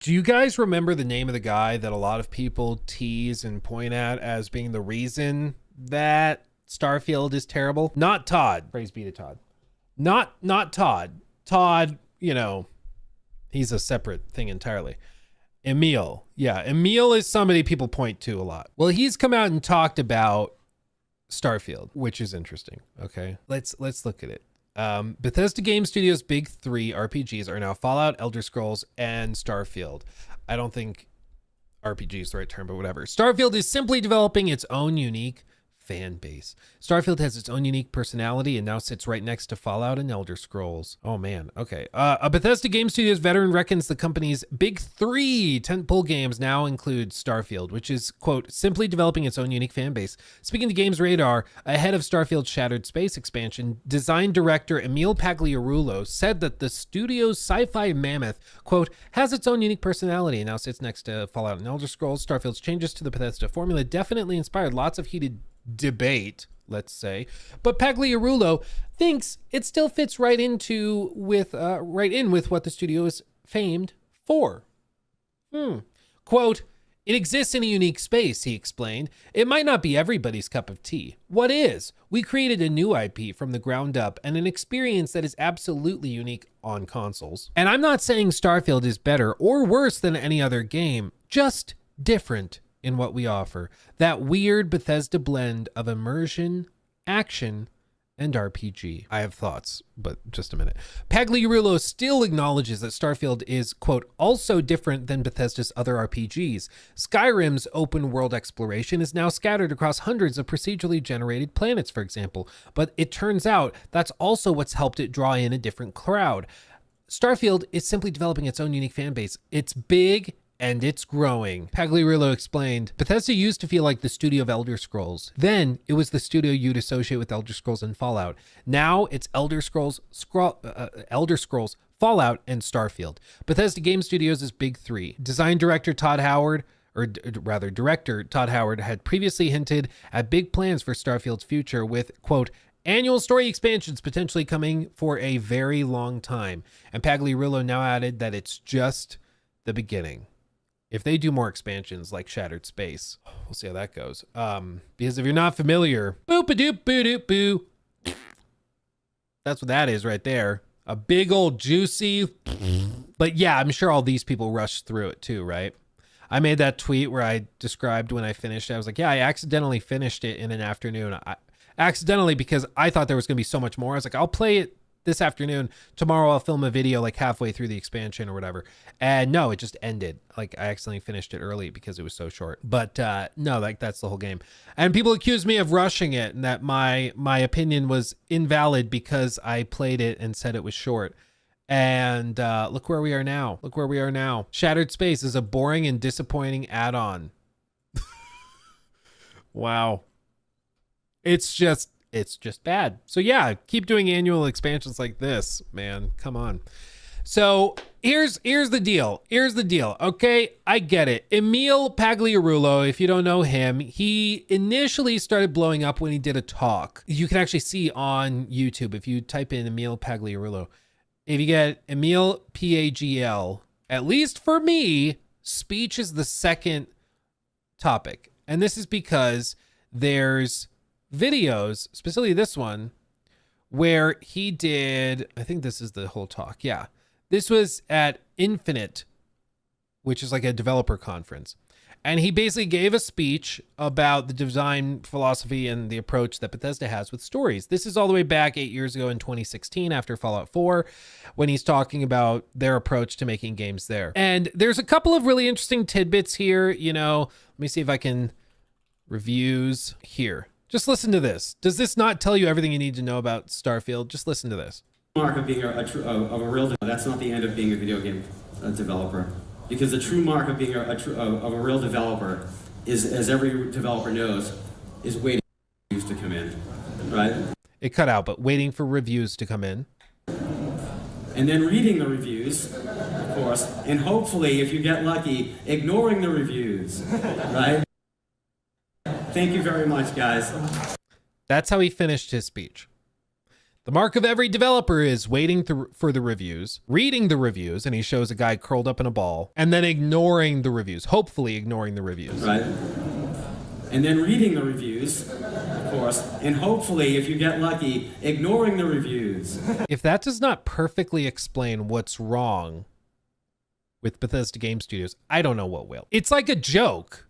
Do you guys remember the name of the guy that a lot of people tease and point at as being the reason that Starfield is terrible? Not Todd. Praise be to Todd. Not Todd. Todd, you know, he's a separate thing entirely. Emil. Yeah, Emil is somebody people point to a lot. Well, he's come out and talked about Starfield, which is interesting. Okay, let's look at it. Bethesda Game Studios' big three RPGs are now Fallout, Elder Scrolls, and Starfield. I don't think RPG is the right term, but whatever. Starfield is simply developing its own unique fan base. Starfield has its own unique personality and now sits right next to Fallout and Elder Scrolls. Oh man, okay. A Bethesda Game Studios veteran reckons the company's big three tentpole games now include Starfield, which is, quote, simply developing its own unique fan base. Speaking to Games Radar, ahead of Starfield's Shattered Space expansion, design director Emil Pagliarulo said that the studio's sci-fi mammoth, quote, has its own unique personality and now sits next to Fallout and Elder Scrolls. Starfield's changes to the Bethesda formula definitely inspired lots of heated debate, let's say, but Pagliarulo thinks it still fits right in with what the studio is famed for. Quote, it exists in a unique space, he explained. It might not be everybody's cup of tea. What is? We created a new IP from the ground up and an experience that is absolutely unique on consoles. And I'm not saying Starfield is better or worse than any other game, just different in what we offer. That weird Bethesda blend of immersion, action, and RPG. I have thoughts, but just a minute. Pagliarulo still acknowledges that Starfield is, quote, also different than Bethesda's other RPGs. Skyrim's open world exploration is now scattered across hundreds of procedurally generated planets, for example, but it turns out that's also what's helped it draw in a different crowd. Starfield is simply developing its own unique fan base. It's big and it's growing. Pagliarulo explained, Bethesda used to feel like the studio of Elder Scrolls. Then it was the studio you'd associate with Elder Scrolls and Fallout. Now it's Elder Scrolls, Fallout, and Starfield. Bethesda Game Studios is big three. Design director Todd Howard, director Todd Howard had previously hinted at big plans for Starfield's future with, quote, annual story expansions potentially coming for a very long time. And Pagliarulo now added that it's just the beginning. If they do more expansions like Shattered Space, we'll see how that goes. Because if you're not familiar, boop-a-doop-boo-doop-boo. That's what that is right there. A big old juicy. But yeah, I'm sure all these people rushed through it too, right? I made that tweet where I described when I finished it. I was like, yeah, I accidentally finished it in an afternoon. Accidentally, because I thought there was going to be so much more. I was like, I'll play it this afternoon. Tomorrow I'll film a video like halfway through the expansion or whatever. And no, it just ended. Like I accidentally finished it early because it was so short. But no, like that's the whole game. And people accuse me of rushing it and that my opinion was invalid because I played it and said it was short. And look where we are now. Look where we are now. Shattered Space is a boring and disappointing add-on. Wow. It's just bad. So yeah, keep doing annual expansions like this, man. Come on. So here's the deal. Here's the deal. Okay, I get it. Emil Pagliarulo, if you don't know him, he initially started blowing up when he did a talk. You can actually see on YouTube if you type in Emil Pagliarulo. If you get Emil Pagl, at least for me, speech is the second topic. And this is because there's videos, specifically this one, where he did, I think this is the whole talk. Yeah. This was at Infinite, which is like a developer conference. And he basically gave a speech about the design philosophy and the approach that Bethesda has with stories. This is all the way back 8 years ago in 2016 after Fallout 4, when he's talking about their approach to making games there. And there's a couple of really interesting tidbits here. You know, let me see if I can reviews here. Just listen to this. Does this not tell you everything you need to know about Starfield? Just listen to this. Mark of being a real, that's not the end of being a video game developer. Because the true mark of being a real developer is, as every developer knows, is waiting for reviews to come in, right? It cut out, but waiting for reviews to come in. And then reading the reviews, of course, and hopefully, if you get lucky, ignoring the reviews, right? Thank you very much, guys. That's how he finished his speech. The mark of every developer is waiting for the reviews, reading the reviews, and he shows a guy curled up in a ball, and then ignoring the reviews, hopefully ignoring the reviews. Right. And then reading the reviews, of course, and hopefully, if you get lucky, ignoring the reviews. If that does not perfectly explain what's wrong with Bethesda Game Studios, I don't know what will. It's like a joke,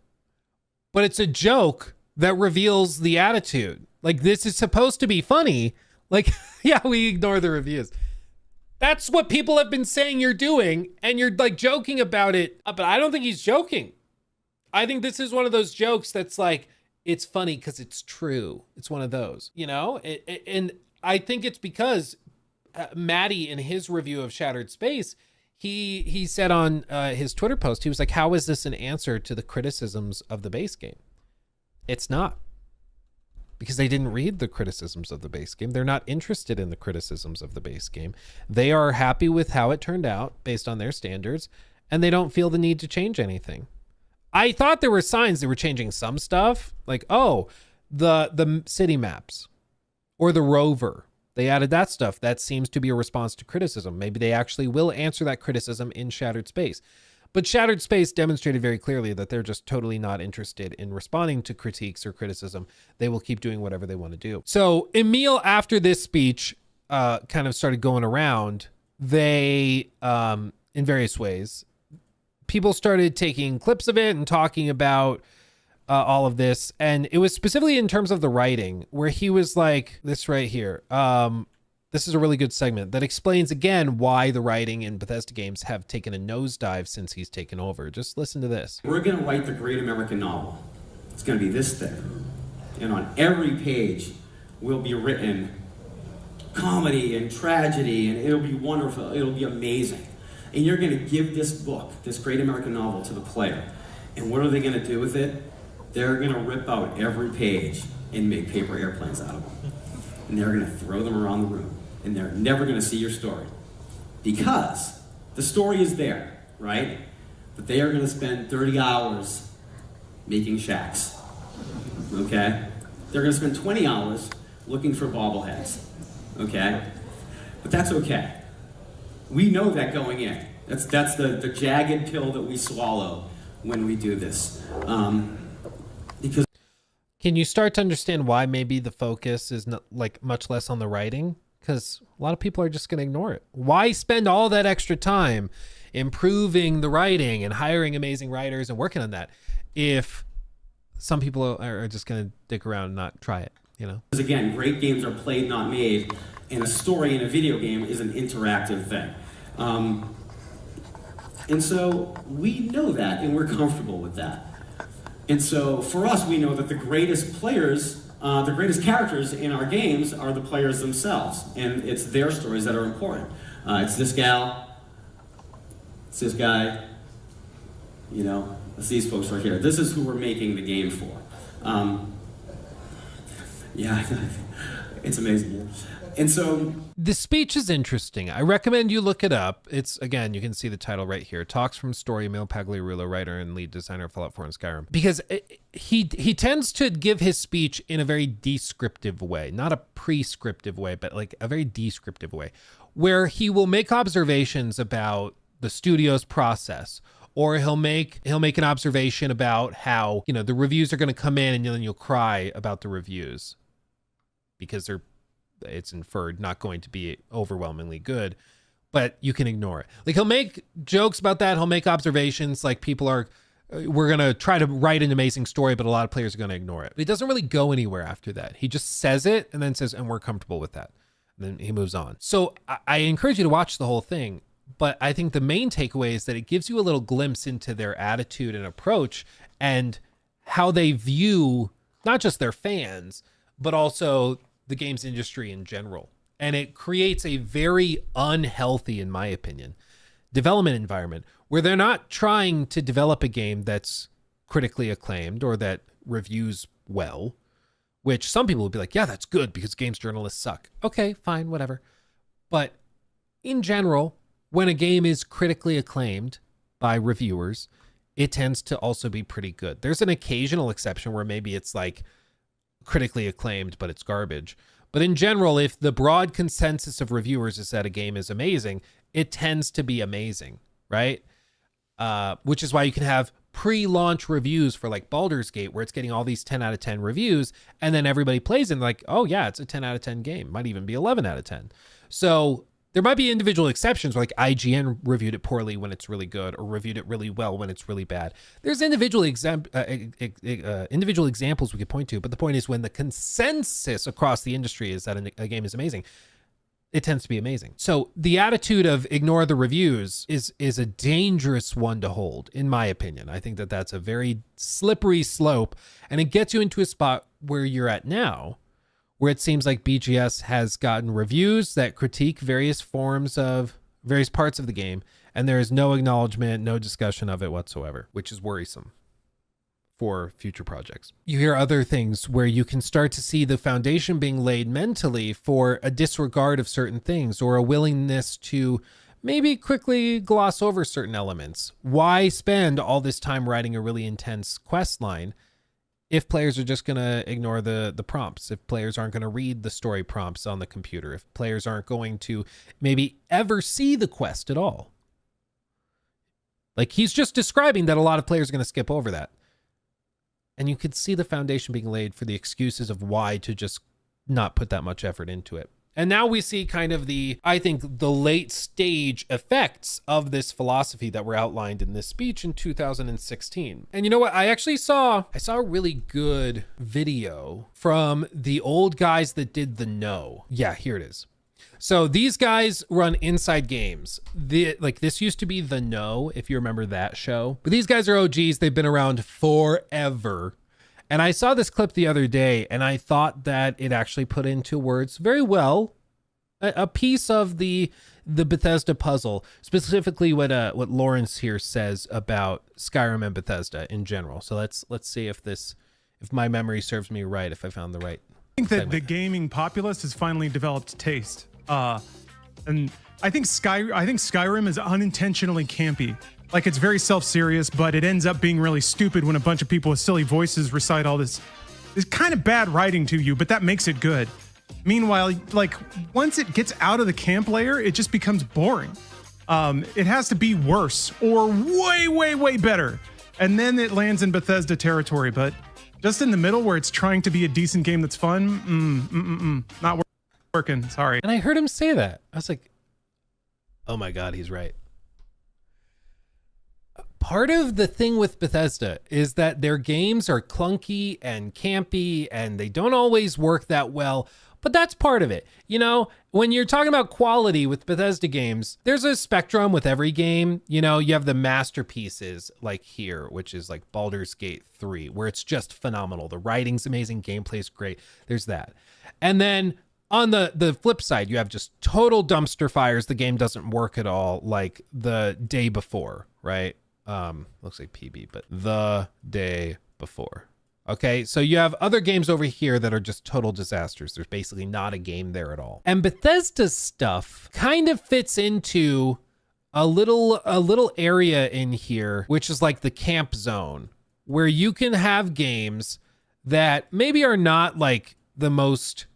but it's a joke that reveals the attitude. Like, this is supposed to be funny. Like, yeah, we ignore the reviews. That's what people have been saying you're doing, and you're like joking about it. But I don't think he's joking. I think this is one of those jokes that's like, it's funny because it's true. It's one of those, you know? And I think it's because Maddie, in his review of Shattered Space, he said on his Twitter post, he was like, how is this an answer to the criticisms of the base game? It's not. Because they didn't read the criticisms of the base game. They're not interested in the criticisms of the base game. They are happy with how it turned out based on their standards, and they don't feel the need to change anything. I thought there were signs they were changing some stuff, like, oh, the city maps or the rover. They added that stuff. That seems to be a response to criticism. Maybe they actually will answer that criticism in Shattered Space. But Shattered Space demonstrated very clearly that they're just totally not interested in responding to critiques or criticism. They will keep doing whatever they want to do. So Emil, after this speech, kind of started going around. They, in various ways, people started taking clips of it and talking about all of this. And it was specifically in terms of the writing, where he was like, this right here. This is a really good segment that explains again why the writing in Bethesda games have taken a nosedive since he's taken over. Just listen to this. We're going to write the great American novel. It's going to be this thick. And on every page will be written comedy and tragedy, and it'll be wonderful. It'll be amazing. And you're going to give this book, this great American novel, to the player. And what are they going to do with it? They're going to rip out every page and make paper airplanes out of them. And they're going to throw them around the room. And they're never going to see your story. Because the story is there, right? But they are going to spend 30 hours making shacks. Okay? They're going to spend 20 hours looking for bobbleheads. Okay? But that's okay. We know that going in. That's the jagged pill that we swallow when we do this. Because can you start to understand why maybe the focus is not like much less on the writing? Because a lot of people are just going to ignore it. Why spend all that extra time improving the writing and hiring amazing writers and working on that if some people are just going to dick around and not try it, you know? Because again, great games are played, not made, and a story in a video game is an interactive thing. And so we know that, and we're comfortable with that. And so for us, we know that the greatest players, the greatest characters in our games are the players themselves, and it's their stories that are important. It's this gal, it's this guy, you know, it's these folks right here. This is who we're making the game for. Yeah, it's amazing. Yeah. And so the speech is interesting. I recommend you look it up. It's, again, you can see the title right here. Talks from Story, Emil Pagliarulo, writer and lead designer of Fallout 4 and Skyrim. Because he tends to give his speech in a very descriptive way, not a prescriptive way, but like a very descriptive way, where he will make observations about the studio's process, or he'll make an observation about how, you know, the reviews are going to come in and then you'll cry about the reviews because it's inferred not going to be overwhelmingly good, but you can ignore it. Like, he'll make jokes about that. He'll make observations like we're going to try to write an amazing story, but a lot of players are going to ignore it. But he doesn't really go anywhere after that. He just says it and then says, and we're comfortable with that. And then he moves on. So I encourage you to watch the whole thing. But I think the main takeaway is that it gives you a little glimpse into their attitude and approach and how they view not just their fans, but also the games industry in general. And it creates a very unhealthy, in my opinion, development environment where they're not trying to develop a game that's critically acclaimed or that reviews well, which some people will be like, yeah, that's good because games journalists suck. Okay, fine, whatever. But in general, when a game is critically acclaimed by reviewers, it tends to also be pretty good. There's an occasional exception where maybe it's like critically acclaimed, but it's garbage. But in general, if the broad consensus of reviewers is that a game is amazing, it tends to be amazing, right? Which is why you can have pre-launch reviews for like Baldur's Gate, where it's getting all these 10 out of 10 reviews, and then everybody plays it and like, oh yeah, it's a 10 out of 10 game. Might even be 11 out of 10. So there might be individual exceptions, like IGN reviewed it poorly when it's really good, or reviewed it really well when it's really bad. There's individual examples we could point to, but the point is, when the consensus across the industry is that a game is amazing, it tends to be amazing. So the attitude of ignore the reviews is a dangerous one to hold, in my opinion. I think that that's a very slippery slope, and it gets you into a spot where you're at now, where it seems like BGS has gotten reviews that critique various parts of the game, and there is no acknowledgement, no discussion of it whatsoever, which is worrisome for future projects. You hear other things where you can start to see the foundation being laid mentally for a disregard of certain things, or a willingness to maybe quickly gloss over certain elements. Why spend all this time writing a really intense quest line if players are just going to ignore the prompts, if players aren't going to read the story prompts on the computer, if players aren't going to maybe ever see the quest at all? Like, he's just describing that a lot of players are going to skip over that. And you could see the foundation being laid for the excuses of why to just not put that much effort into it. And now we see kind of I think the late stage effects of this philosophy that were outlined in this speech in 2016. And you know what? I saw a really good video from the old guys that did the No. Yeah, here it is. So these guys run Inside Games. This used to be The No, if you remember that show. But these guys are OGs. They've been around forever. And I saw this clip the other day, and I thought that it actually put into words very well a piece of the Bethesda puzzle, specifically what Lawrence here says about Skyrim and Bethesda in general. So let's see if my memory serves me right, if I found the right. I think that the gaming populace has finally developed taste. And I think Skyrim is unintentionally campy. Like, it's very self-serious, but it ends up being really stupid when a bunch of people with silly voices recite all this kind of bad writing to you, but that makes it good. Meanwhile, like, once it gets out of the camp layer, it just becomes boring. It has to be worse or way, way, way better. And then it lands in Bethesda territory, but just in the middle where it's trying to be a decent game that's fun, not working, sorry. And I heard him say that. I was like, oh my God, he's right. Part of the thing with Bethesda is that their games are clunky and campy, and they don't always work that well, but that's part of it. You know, when you're talking about quality with Bethesda games, there's a spectrum with every game. You know, you have the masterpieces like here, which is like Baldur's Gate 3, where it's just phenomenal. The writing's amazing, gameplay's great. There's that. And then on the flip side, you have just total dumpster fires. The game doesn't work at all, like The Day Before, right? Looks like PB, but The Day Before. Okay, so you have other games over here that are just total disasters. There's basically not a game there at all. And Bethesda's stuff kind of fits into a little area in here, which is like the camp zone, where you can have games that maybe are not like the most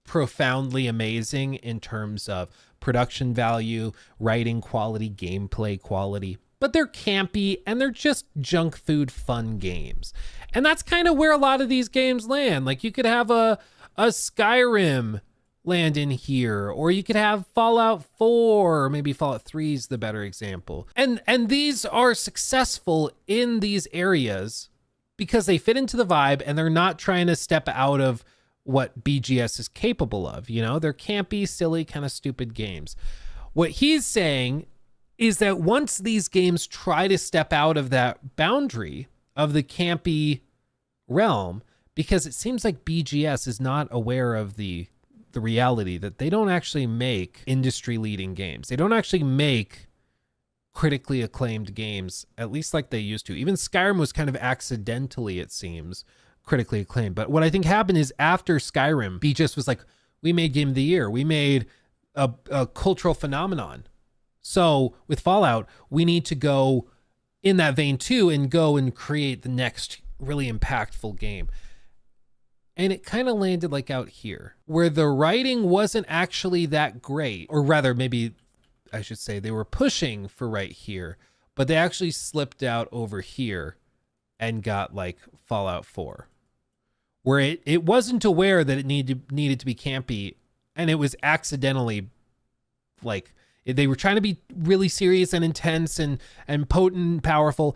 profoundly amazing in terms of production value, writing quality, gameplay quality, but they're campy and they're just junk food fun games. And that's kind of where a lot of these games land. Like, you could have a Skyrim land in here, or you could have Fallout 4, or maybe Fallout 3 is the better example. And these are successful in these areas because they fit into the vibe and they're not trying to step out of what BGS is capable of. You know, they're campy, silly, kind of stupid games. What he's saying is that once these games try to step out of that boundary of the campy realm, because it seems like BGS is not aware of the reality that they don't actually make industry-leading games. They don't actually make critically acclaimed games, at least like they used to. Even Skyrim was kind of accidentally, it seems, critically acclaimed. But what I think happened is after Skyrim, BGS was like, we made Game of the Year. We made a cultural phenomenon. So with Fallout, we need to go in that vein too and go and create the next really impactful game. And it kind of landed like out here, where the writing wasn't actually that great. Or rather, maybe I should say they were pushing for right here, but they actually slipped out over here and got like Fallout 4, where it wasn't aware that it needed to be campy, and it was accidentally like they were trying to be really serious and intense and potent and powerful,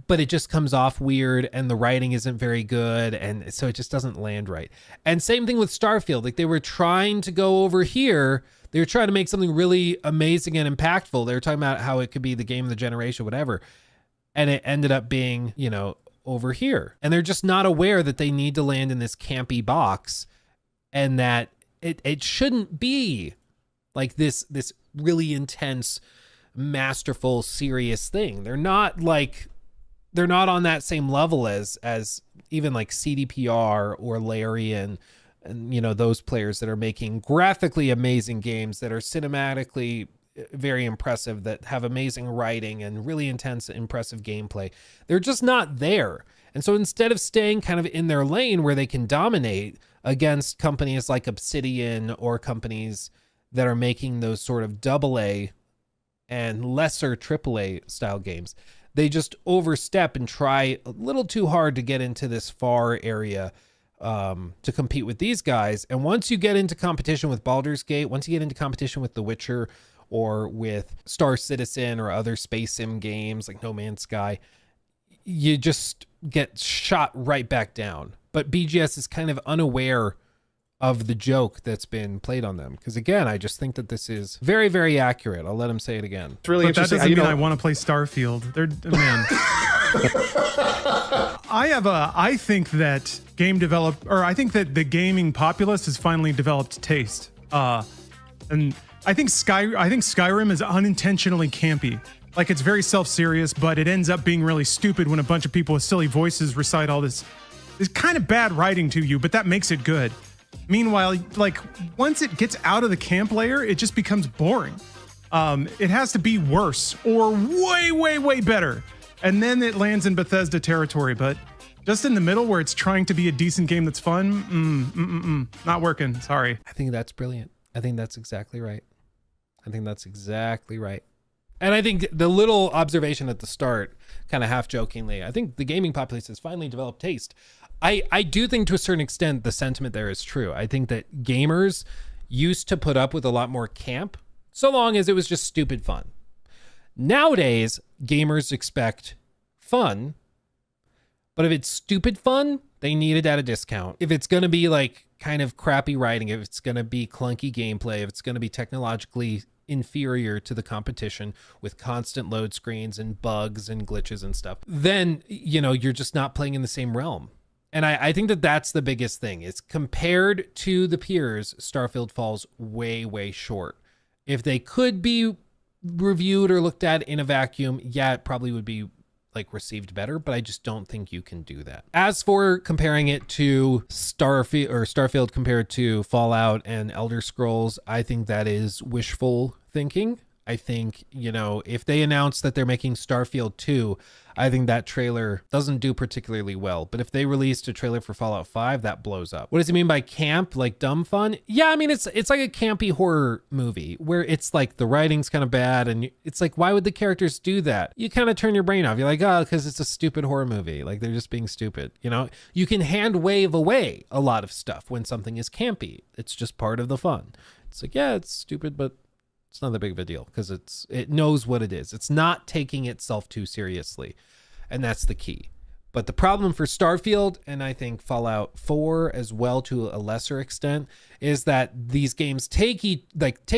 but it just comes off weird and the writing isn't very good, and so it just doesn't land right. And same thing with Starfield. Like they were trying to go over here, they were trying to make something really amazing and impactful. They were talking about how it could be the game of the generation, whatever, and it ended up being, you know, over here. And they're just not aware that they need to land in this campy box, and that it shouldn't be like this really intense, masterful, serious thing. They're not on that same level as even like CDPR or Larian and you know, those players that are making graphically amazing games that are cinematically very impressive, that have amazing writing and really intense, impressive gameplay. They're just not there. And so instead of staying kind of in their lane where they can dominate against companies like Obsidian or companies that are making those sort of AA and lesser AAA style games, they just overstep and try a little too hard to get into this far area to compete with these guys. And once you get into competition with Baldur's Gate, once you get into competition with The Witcher or with Star Citizen or other space sim games like No Man's Sky, you just get shot right back down. But BGS is kind of unaware of the joke that's been played on them. Because again, I just think that this is very, very accurate. I'll let him say it again. It's really But that interesting. doesn't mean I want to play Starfield. They're, man. I think that I think that the gaming populace has finally developed taste. And I think Skyrim is unintentionally campy. Like it's very self-serious, but it ends up being really stupid when a bunch of people with silly voices recite all this kind of bad writing to you, but that makes it good. Meanwhile, like once it gets out of the camp layer, it just becomes boring. It has to be worse or way better. And then it lands in Bethesda territory, but just in the middle where it's trying to be a decent game that's fun, not working, sorry. I think that's brilliant. I think that's exactly right. And I think the little observation at the start, kind of half jokingly, I think the gaming populace has finally developed taste. I do think to a certain extent the sentiment there is true. I think that gamers used to put up with a lot more camp, so long as it was just stupid fun. Nowadays, gamers expect fun, but if it's stupid fun, they need it at a discount. If it's going to be like kind of crappy writing, if it's going to be clunky gameplay, if it's going to be technologically inferior to the competition with constant load screens and bugs and glitches and stuff, then, you know, you're just not playing in the same realm. And I think that that's the biggest thing, is compared to the peers, Starfield falls way short. If they could be reviewed or looked at in a vacuum, yeah, it probably would be like received better, but I just don't think you can do that. As for comparing it to Starfield compared to Fallout and Elder Scrolls, I think that is wishful thinking. I think, you know, if they announce that they're making Starfield 2, I think that trailer doesn't do particularly well. But if they released a trailer for Fallout 5, that blows up. What does he mean by camp? Like dumb fun? Yeah, I mean, it's like a campy horror movie where it's like the writing's kind of bad. And it's like, why would the characters do that? You kind of turn your brain off. You're like, oh, because it's a stupid horror movie. Like they're just being stupid. You know, you can hand wave away a lot of stuff when something is campy. It's just part of the fun. It's like, yeah, it's stupid, but it's not that big of a deal because it knows what it is. It's not taking itself too seriously, and that's the key. But the problem for Starfield, and I think Fallout 4 as well to a lesser extent, is that these games take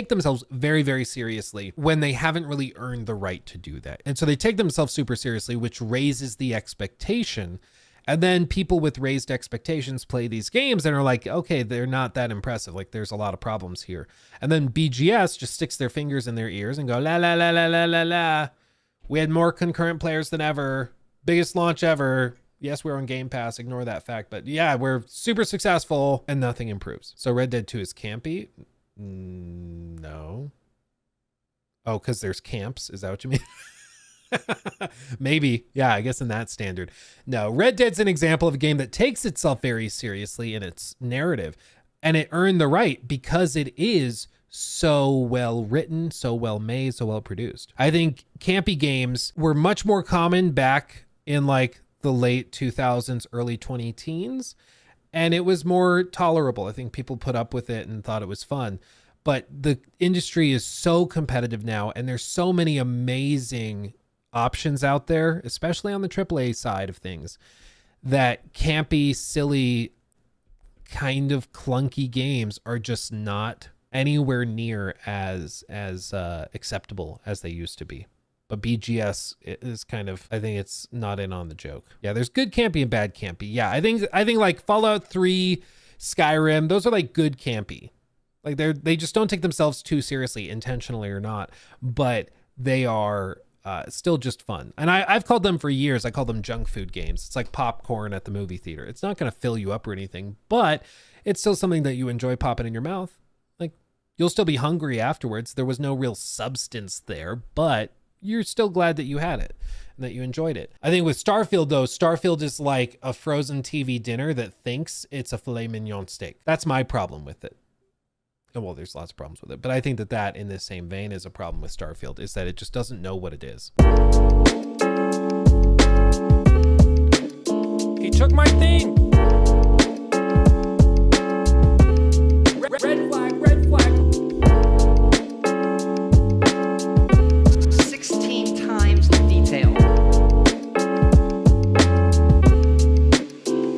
themselves very seriously when they haven't really earned the right to do that. And so they take themselves super seriously, which raises the expectation. And then people with raised expectations play these games and are like, okay, they're not that impressive. Like there's a lot of problems here. And then BGS just sticks their fingers in their ears and go, la, la, la, la, la, la, la. We had more concurrent players than ever. Biggest launch ever. Yes, we're on Game Pass. Ignore that fact. But yeah, we're super successful and nothing improves. So Red Dead 2 is campy? No. Oh, because there's camps? Is that what you mean? Maybe. Yeah, I guess in that standard. No, Red Dead's an example of a game that takes itself very seriously in its narrative, and it earned the right because it is so well written, so well made, so well produced. I think campy games were much more common back in like the late 2000s, early 2010s, and it was more tolerable. I think people put up with it and thought it was fun. But the industry is so competitive now, and there's so many amazing options out there, especially on the AAA side of things, that campy, silly, kind of clunky games are just not anywhere near as acceptable as they used to be. But BGS is kind of, I think it's not in on the joke. Yeah, there's good campy and bad campy. Yeah, I think like Fallout 3, Skyrim, those are like good campy. Like they just don't take themselves too seriously, intentionally or not, but they are still just fun. And I've called them for years, I call them junk food games. It's like popcorn at the movie theater. It's not going to fill you up or anything, but it's still something that you enjoy popping in your mouth. Like, you'll still be hungry afterwards. There was no real substance there, but you're still glad that you had it and that you enjoyed it. I think with Starfield, though, Starfield is like a frozen TV dinner that thinks it's a filet mignon steak. That's my problem with it. Well, there's lots of problems with it, but I think that in the same vein is a problem with Starfield, is that it just doesn't know what it is.